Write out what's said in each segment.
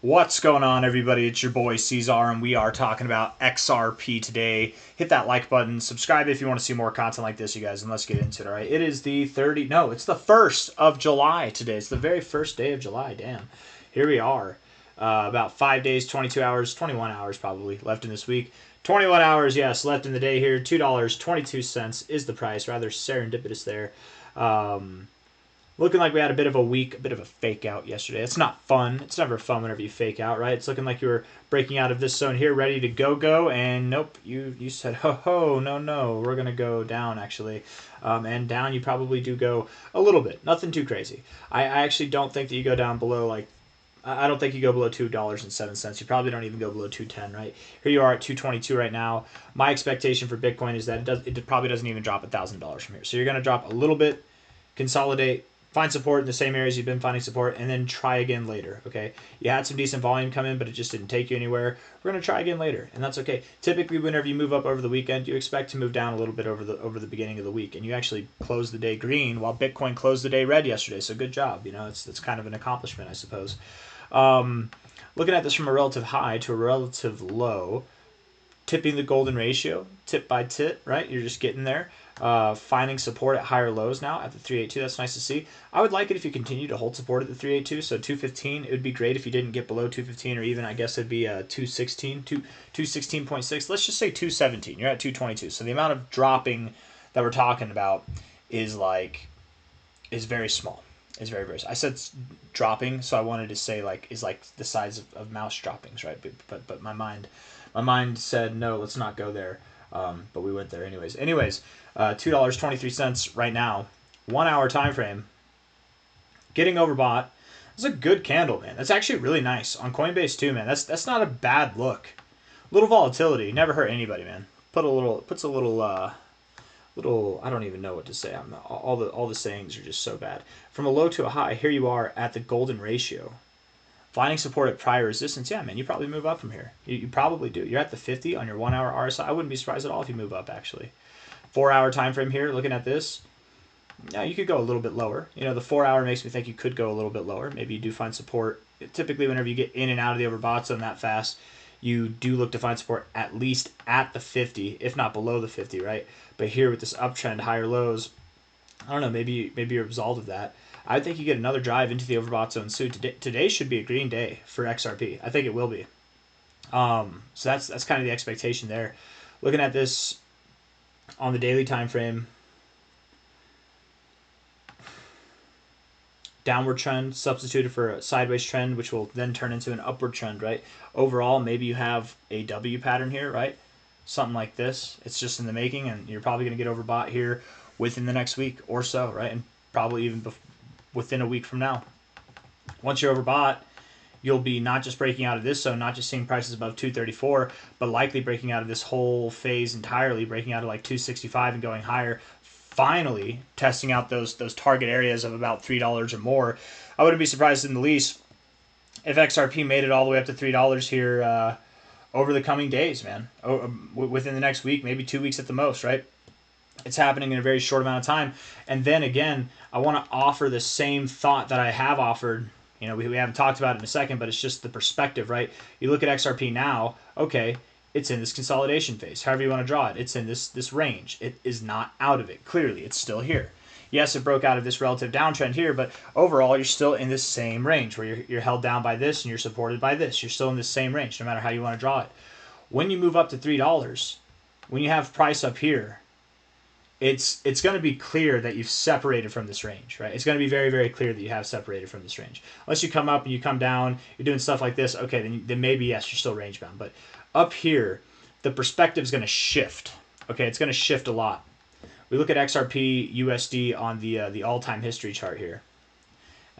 What's going on, everybody? It's your boy C-Zar, and we are talking about XRP today. Hit that like button, subscribe if you want to see more content like this, you guys, and let's get into it, all right? It is the 1st of July today. It's the very first day of July, damn. Here we are. About 5 days, 22 hours, 21 hours probably left in this week. 21 hours, yes, left in the day here. $2.22 is the price. Rather serendipitous there. Looking like we had a bit of a week, a bit of a fake out yesterday. It's not fun. It's never fun whenever you fake out, right? It's looking like you were breaking out of this zone here, ready to go, and nope, you said, ho, no, we're going to go down, actually. And down you probably do go a little bit. Nothing too crazy. I actually don't think that you go down below, like, I don't think you go below $2.07. You probably don't even go below 210, right? Here you are at 222 right now. My expectation for Bitcoin is that it probably doesn't even drop $1,000 from here. So you're going to drop a little bit, consolidate, find support in the same areas you've been finding support, and then try again later, okay? You had some decent volume come in, but it just didn't take you anywhere. We're going to try again later, and that's okay. Typically, whenever you move up over the weekend, you expect to move down a little bit over the beginning of the week, and you actually closed the day green while Bitcoin closed the day red yesterday, so good job. You know, it's kind of an accomplishment, I suppose. Looking at this from a relative high to a relative low, tipping the golden ratio, tip by tip, right? You're just getting there. Finding support at higher lows now at the 382. That's nice to see. I would like it if you continue to hold support at the 382. So 215, it would be great if you didn't get below 215, or even I guess it'd be 216, 216.6. Let's just say 217. You're at 222. So the amount of dropping that we're talking about is very small. It's very, very. I said dropping, so I wanted to say is like the size of mouse droppings, right? But my mind said no, let's not go there. But we went there anyways. $2.23 right now, 1 hour time frame. Getting overbought. That's a good candle, man. That's actually really nice on Coinbase too, man. That's not a bad look. Little volatility never hurt anybody, man. Puts a little I don't even know what to say. All the sayings are just so bad. From a low to a high, here you are at the golden ratio. Finding support at prior resistance, yeah, man, you probably move up from here. You probably do. You're at the 50 on your 1 hour RSI. I wouldn't be surprised at all if you move up, actually. 4 hour time frame here, looking at this. Yeah, you could go a little bit lower. You know, the 4 hour makes me think you could go a little bit lower. Maybe you do find support. Typically, whenever you get in and out of the overbought zone that fast, you do look to find support at least at the 50, if not below the 50, right? But here with this uptrend, higher lows, I don't know, maybe you're absolved of that. I think you get another drive into the overbought zone soon. Today should be a green day for XRP. I think it will be. So that's kind of the expectation there. Looking at this on the daily time frame, downward trend substituted for a sideways trend, which will then turn into an upward trend, right? Overall, maybe you have a W pattern here, right? Something like this. It's just in the making, and you're probably going to get overbought here within the next week or so, right? And probably even within a week from now. Once you're overbought, you'll be not just breaking out of this zone, not just seeing prices above 234, but likely breaking out of this whole phase entirely, breaking out of like 265 and going higher, finally testing out those target areas of about $3 or more. I wouldn't be surprised in the least if XRP made it all the way up to $3 here over the coming days, man. Within the next week, maybe 2 weeks at the most, right? It's happening in a very short amount of time. And then again, I want to offer the same thought that I have offered. You know, we haven't talked about it in a second, but it's just the perspective, right? You look at XRP now, okay, it's in this consolidation phase. However you want to draw it, it's in this range. It is not out of it. Clearly, it's still here. Yes, it broke out of this relative downtrend here, but overall, you're still in this same range where you're held down by this and you're supported by this. You're still in this same range, no matter how you want to draw it. When you move up to $3, when you have price up here, it's going to be clear that you've separated from this range, right? It's going to be very, very clear that you have separated from this range. Unless you come up and you come down, you're doing stuff like this, okay, then maybe, yes, you're still range bound. But up here, the perspective is going to shift, okay? It's going to shift a lot. We look at XRP USD on the all-time history chart here.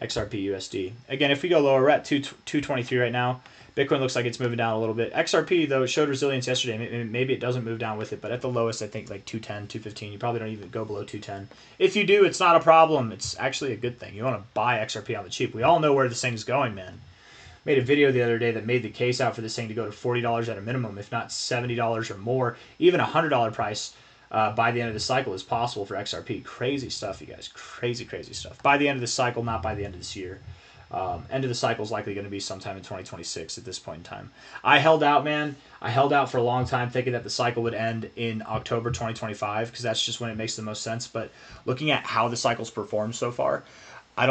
XRP USD. Again, if we go lower, we're at 223 right now. Bitcoin looks like it's moving down a little bit. XRP, though, it showed resilience yesterday. Maybe it doesn't move down with it, but at the lowest, I think like 210, 215. You probably don't even go below 210. If you do, it's not a problem. It's actually a good thing. You want to buy XRP on the cheap. We all know where this thing's going, man. Made a video the other day that made the case out for this thing to go to $40 at a minimum, if not $70 or more. Even a $100 price by the end of the cycle is possible for XRP. Crazy stuff, you guys. Crazy, crazy stuff. By the end of the cycle, not by the end of this year. End of the cycle is likely going to be sometime in 2026 at this point in time. I held out, man. I held out for a long time thinking that the cycle would end in October 2025 because that's just when it makes the most sense. But looking at how the cycle's performed so far, I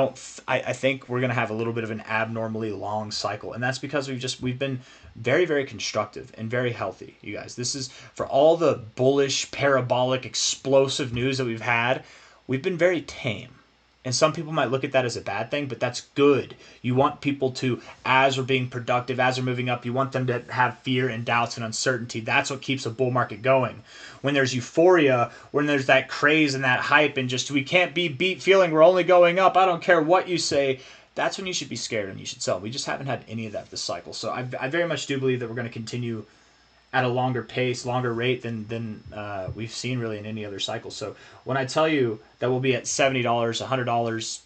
think we're going to have a little bit of an abnormally long cycle. And that's because we've been very, very constructive and very healthy, you guys. This is for all the bullish, parabolic, explosive news that we've had. We've been very tame. And some people might look at that as a bad thing, but that's good. You want people to, as we're being productive, as we're moving up, you want them to have fear and doubts and uncertainty. That's what keeps a bull market going. When there's euphoria, when there's that craze and that hype and just we can't be beat feeling we're only going up, I don't care what you say, that's when you should be scared and you should sell. We just haven't had any of that this cycle. So I very much do believe that we're going to continue at a longer pace, longer rate than we've seen really in any other cycle. So when I tell you that we'll be at $70, $100,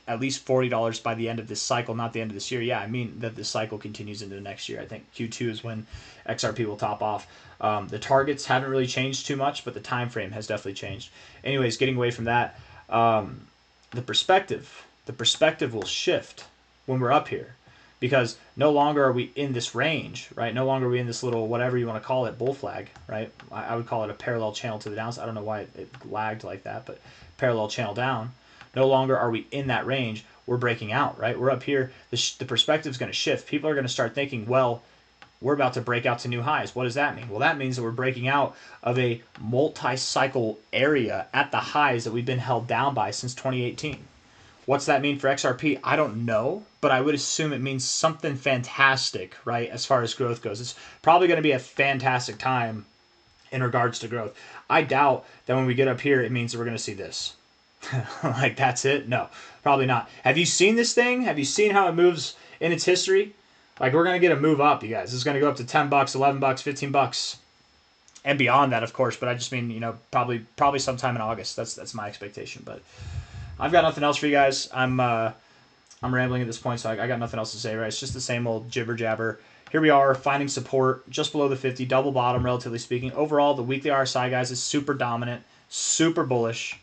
at least $40 by the end of this cycle, not the end of this year, yeah, I mean that this cycle continues into the next year. I think Q2 is when XRP will top off. The targets haven't really changed too much, but the time frame has definitely changed. Anyways, getting away from that, the perspective will shift when we're up here. Because no longer are we in this range, right? No longer are we in this little, whatever you want to call it, bull flag, right? I would call it a parallel channel to the downside. I don't know why it lagged like that, but parallel channel down. No longer are we in that range. We're breaking out, right? We're up here. The perspective is going to shift. People are going to start thinking, well, we're about to break out to new highs. What does that mean? Well, that means that we're breaking out of a multi-cycle area at the highs that we've been held down by since 2018. What's that mean for XRP? I don't know, but I would assume it means something fantastic, right, as far as growth goes. It's probably going to be a fantastic time in regards to growth. I doubt that when we get up here, it means that we're going to see this. Like, that's it? No, probably not. Have you seen this thing? Have you seen how it moves in its history? Like, we're going to get a move up, you guys. It's going to go up to $10, $11, $15, and beyond that, of course. But I just mean, you know, probably sometime in August. That's my expectation, but I've got nothing else for you guys. I'm rambling at this point, so I got nothing else to say, right? It's just the same old jibber jabber. Here we are, finding support just below the 50, double bottom, relatively speaking. Overall, the weekly RSI, guys, is super dominant, super bullish,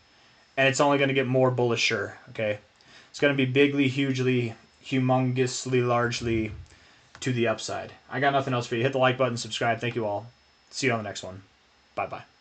and it's only going to get more bullisher, okay? It's going to be bigly, hugely, humongously, largely to the upside. I got nothing else for you. Hit the like button, subscribe. Thank you all. See you on the next one. Bye-bye.